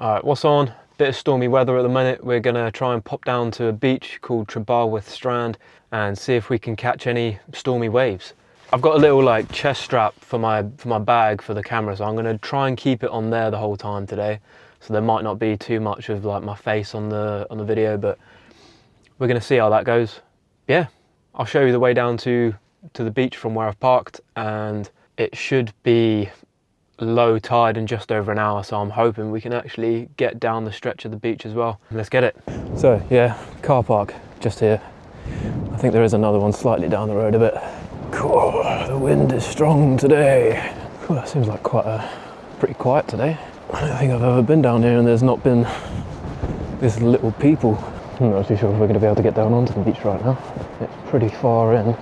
Alright, what's on? Bit of stormy weather at the minute. We're gonna try and pop down to a beach called Trebarwith Strand and see if we can catch any stormy waves. I've got a little like chest strap for my bag for the camera, so I'm gonna try and keep it on there the whole time today. So there might not be too much of like my face on the video, but we're gonna see how that goes. Yeah, I'll show you the way down to the beach from where I've parked, and it should be low tide in just over an hour, so I'm hoping we can actually get down the stretch of the beach as well. Let's get it. So yeah, car park just here. I think there is another one slightly down the road a bit. Cool, the wind is strong today. Cool, that seems like pretty quiet today. I don't think I've ever been down here and there's not been this little people. I'm not too sure if we're going to be able to get down onto the beach right now. It's pretty far in.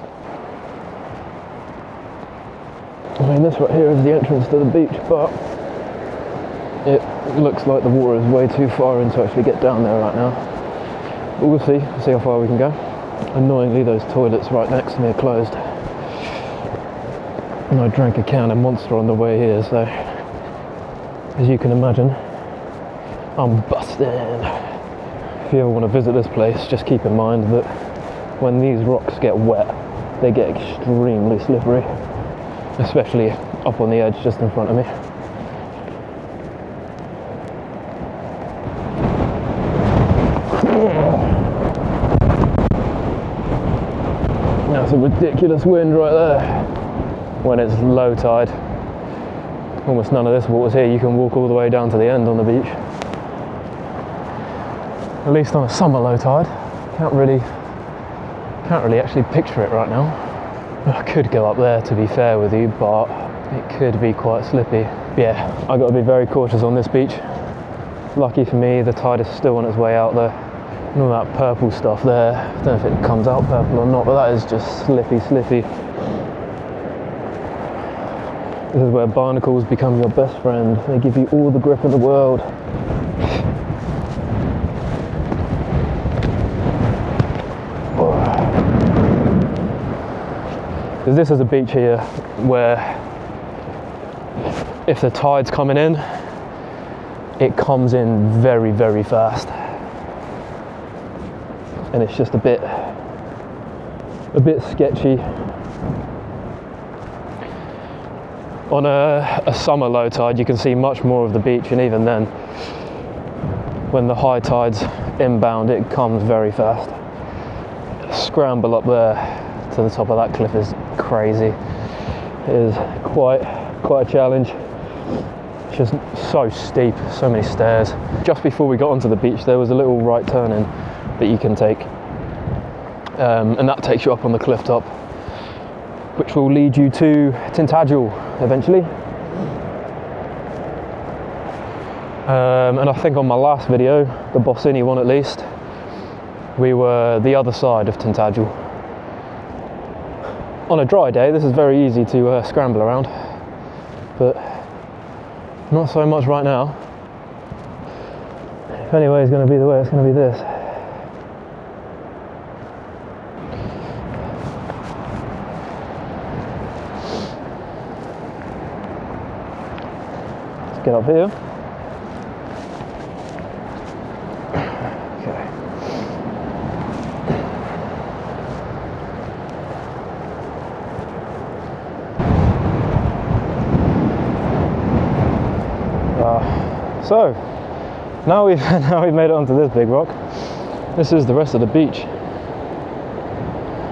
I mean, this right here is the entrance to the beach, but it looks like the water is way too far in to actually get down there right now. But we'll see how far we can go. Annoyingly, those toilets right next to me are closed. And I drank a can of Monster on the way here, so as you can imagine, I'm busting. If you ever want to visit this place, just keep in mind that when these rocks get wet, they get extremely slippery, especially up on the edge just in front of me. That's a ridiculous wind right there. When it's low tide, almost none of this water's here. You can walk all the way down to the end on the beach. At least on a summer low tide. Can't really actually picture it right now. I could go up there, to be fair with you, but it could be quite slippy. Yeah, I got to be very cautious on this beach. Lucky for me, the tide is still on its way out there. And all that purple stuff there, I don't know if it comes out purple or not, but that is just slippy. This is where barnacles become your best friend. They give you all the grip in the world. Because this is a beach here where if the tide's coming in, it comes in very, very fast. And it's just a bit sketchy. On a summer low tide, you can see much more of the beach, and even then, when the high tide's inbound, it comes very fast. Scramble up there to the top of that cliff is crazy. It is quite a challenge. It's just so steep, so many stairs. Just before we got onto the beach, there was a little right turn in that you can take, and that takes you up on the cliff top, which will lead you to Tintagel eventually. And I think on my last video, the Bossini one at least, we were the other side of Tintagel. On a dry day, this is very easy to scramble around, but not so much right now. If any way is going to be the way, it's going to be this. Get up here. Okay. So now we've made it onto this big rock. This is the rest of the beach.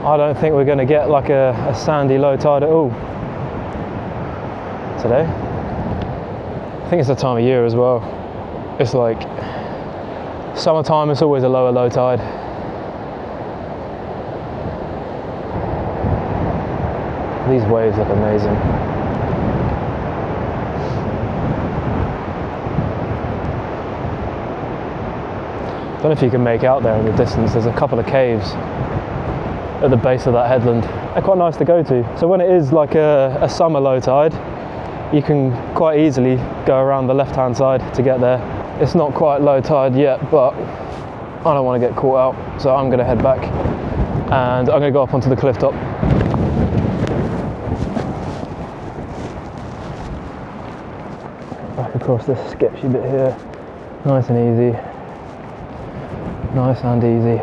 I don't think we're going to get like a sandy low tide at all today. I think it's the time of year as well. It's like summertime, it's always a low tide. These waves look amazing. I don't know if you can make out there in the distance, there's a couple of caves at the base of that headland. They're quite nice to go to. So when it is like a summer low tide, you can quite easily go around the left-hand side to get there. It's not quite low tide yet, but I don't want to get caught out, so I'm going to head back and I'm going to go up onto the cliff top. Back across this sketchy bit here. Nice and easy. Nice and easy.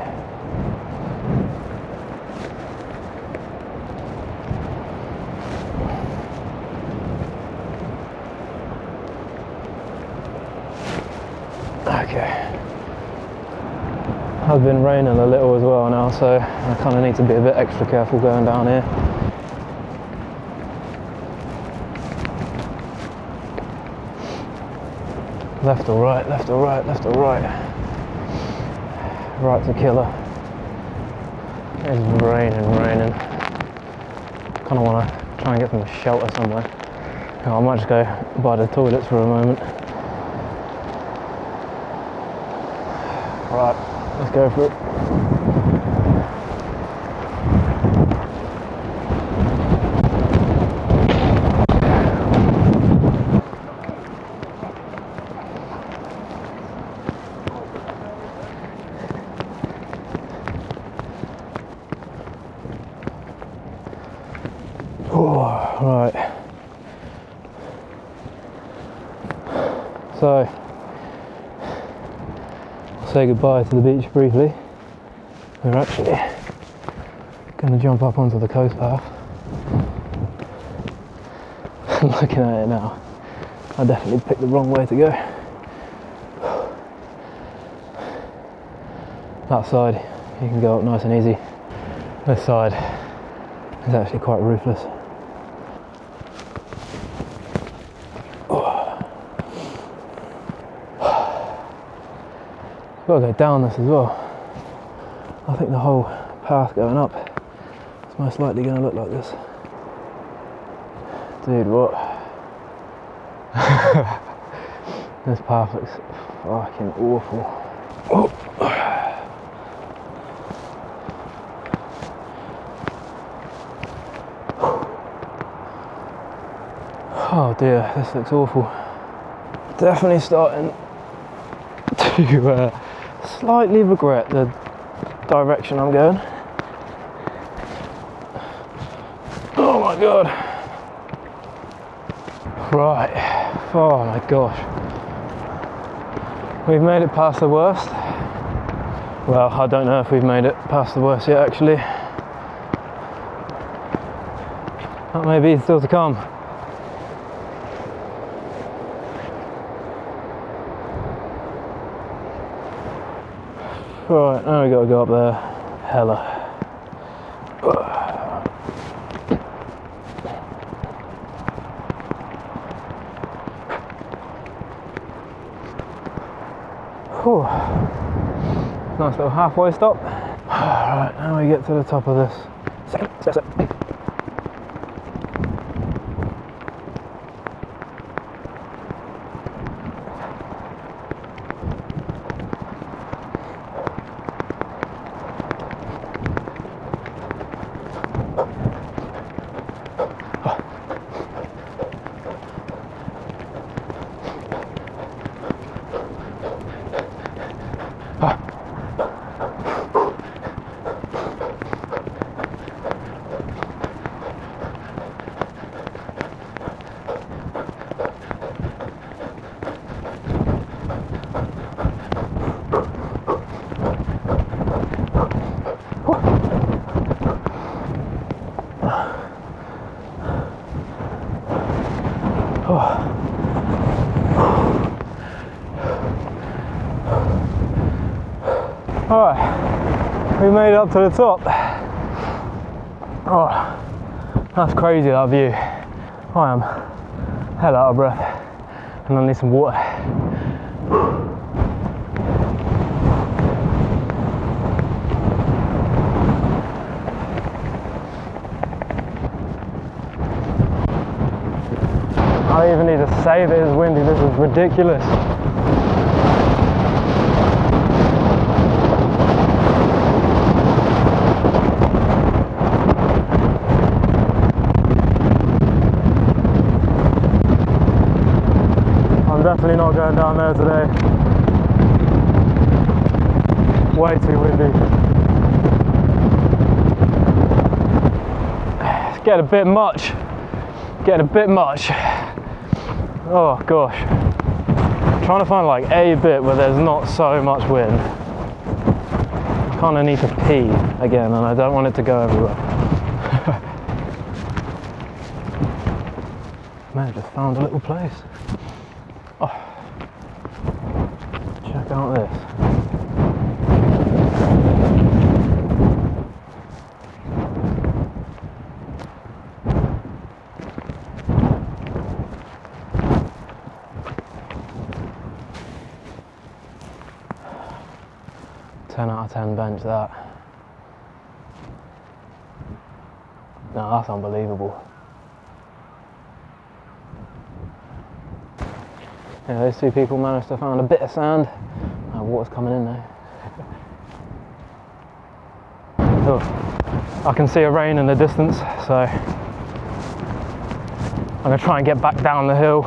Okay. Has been raining a little as well now, so I kind of need to be a bit extra careful going down here. Left or right, left or right, left or right. Right's a killer. It's raining. Kind of want to try and get some shelter somewhere. I might just go by the toilets for a moment. Right, let's go for it. Right, so I'll say goodbye to the beach briefly. We're actually going to jump up onto the coast path. Looking at it now, I definitely picked the wrong way to go. That side you can go up nice and easy. This side is actually quite ruthless. Got to go down this as well. I think the whole path going up is most likely going to look like this. Dude, what? This path looks fucking awful. Oh. Oh dear, this looks awful. Definitely starting to slightly regret the direction I'm going. Oh my god. Right. Oh my gosh. We've made it past the worst. Well, I don't know if we've made it past the worst yet actually. That may be still to come. Right, now we got to go up there. Hella. Whew. Nice little halfway stop. Right, now we get to the top of this. Second. Alright, we made it up to the top. Oh, that's crazy, that view. I am hell out of breath and I need some water. I don't even need to say that it's windy, this is ridiculous. Definitely not going down there today. Way too windy. It's getting a bit much. Getting a bit much. Oh gosh. trying to find like a bit where there's not so much wind. I kind of need to pee again, and I don't want it to go everywhere. Man, I just found a little place. Oh, check out this. 10 out of 10 bench that. No, that's unbelievable. Yeah, those two people managed to find a bit of sand. Water's coming in now. Oh, I can see a rain in the distance, so I'm gonna try and get back down the hill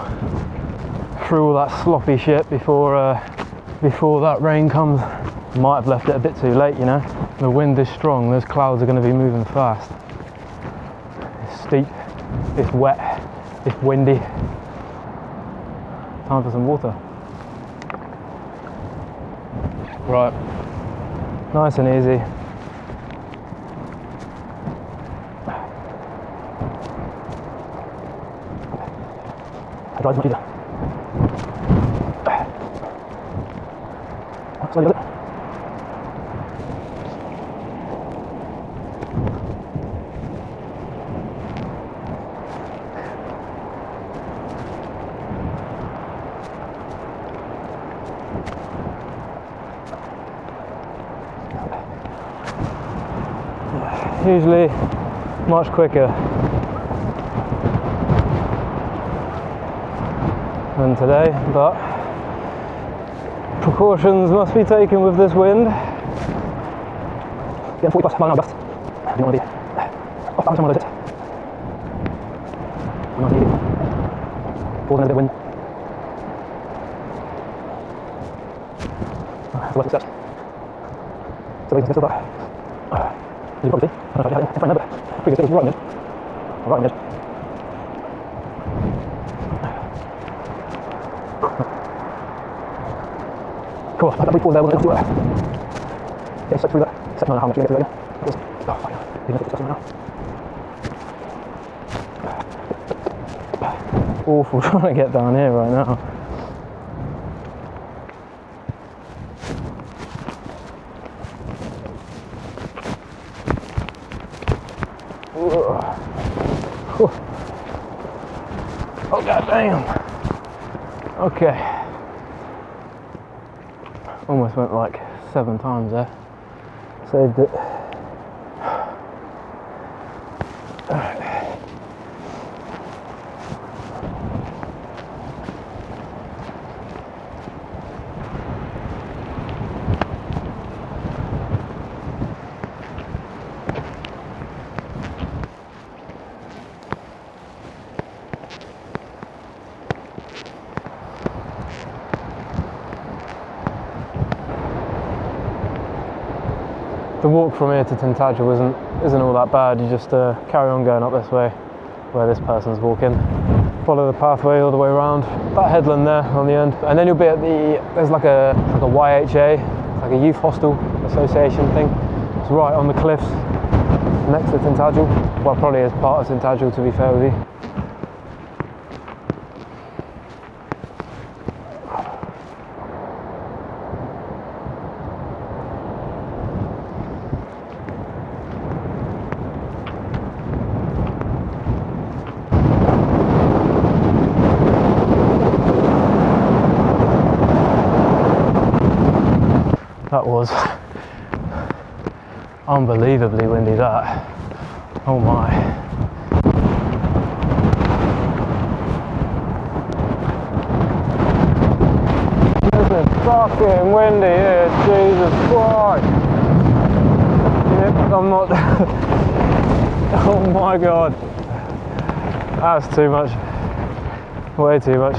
through all that sloppy shit before that rain comes. Might have left it a bit too late, you know. The wind is strong, those clouds are going to be moving fast. It's steep, it's wet, it's windy. Time for some water. Right, nice and easy. I drive much easier. Slowly does it. Usually much quicker than today, but precautions must be taken with this wind. Getting 40 plus mile an hour gusts. I don't want to be off balance on one of those hits. I'm not needed. Falls in a bit of wind. That's the steps. So we can get that. You probably see. I don't know if I remember. Previous it was right on the edge. Right on the edge. Cool, that big fall there wasn't able to get stuck through that. Second, I don't know how much you get through that again. Oh, fine. Even if it's just now. Awful trying to get down here right now. Oh god damn. Okay. Almost went like 7 times there. Saved it. The walk from here to Tintagel isn't all that bad. You just carry on going up this way where this person's walking. Follow the pathway all the way around that headland there on the end, and then you'll be at there's like a YHA, like a youth hostel association thing. It's right on the cliffs next to Tintagel. Well, probably as part of Tintagel, to be fair with you. That was unbelievably windy, that. Oh my. This is fucking windy here, Jesus Christ. Yep, I'm not... Oh my god. That's too much. Way too much.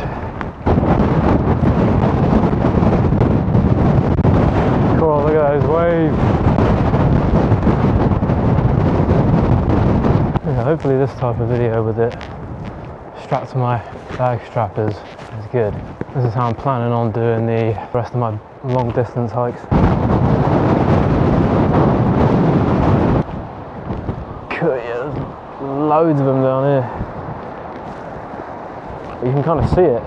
Cool, look at those waves. Yeah, hopefully this type of video with it strapped to my bag strap is good. This is how I'm planning on doing the rest of my long distance hikes. Cool, yeah, there's loads of them down here. You can kind of see it,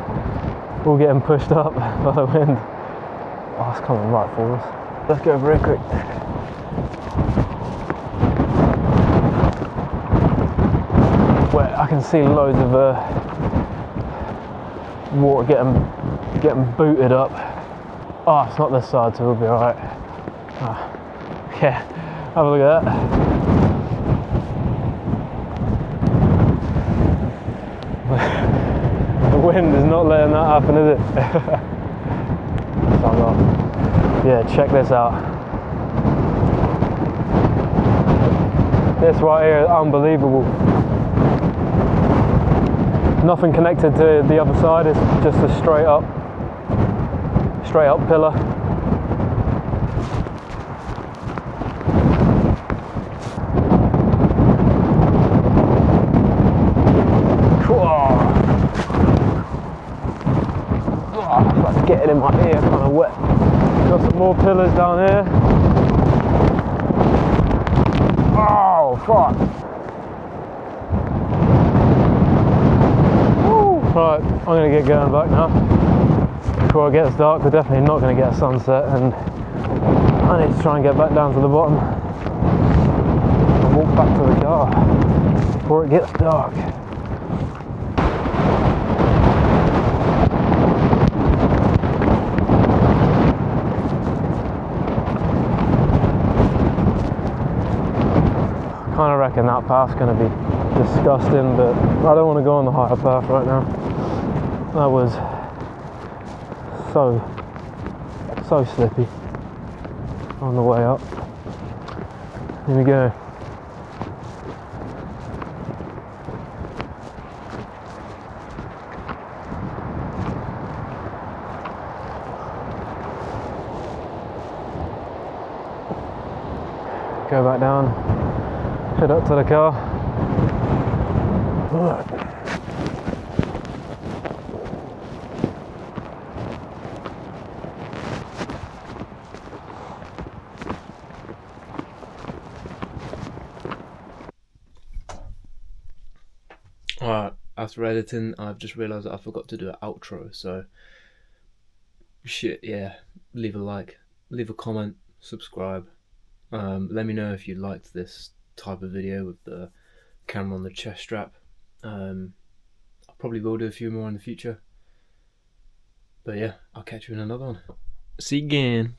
all getting pushed up by the wind. Oh, it's coming right for us. Let's go over here quick. Where I can see loads of water getting booted up. Oh, it's not this side, so we'll be alright. Oh, yeah, have a look at that. The wind is not letting that happen, is it? Yeah, check this out. This right here is unbelievable. Nothing connected to the other side, it's just a straight up pillar. That's getting in my ear, kind of wet. Got some more pillars down here. Oh, fuck. Right, I'm going to get going back now. Before it gets dark, we're definitely not going to get a sunset, and I need to try and get back down to the bottom and walk back to the car before it gets dark. I kind of reckon that path's going to be disgusting, but I don't want to go on the higher path right now. That was so slippy on the way up. Here we go. Go back down, head up to the car. Alright, after editing, I've just realised that I forgot to do an outro, so shit, yeah, leave a like, leave a comment, subscribe. Let me know if you liked this type of video with the camera on the chest strap. I probably will do a few more in the future. But yeah, I'll catch you in another one. See you again.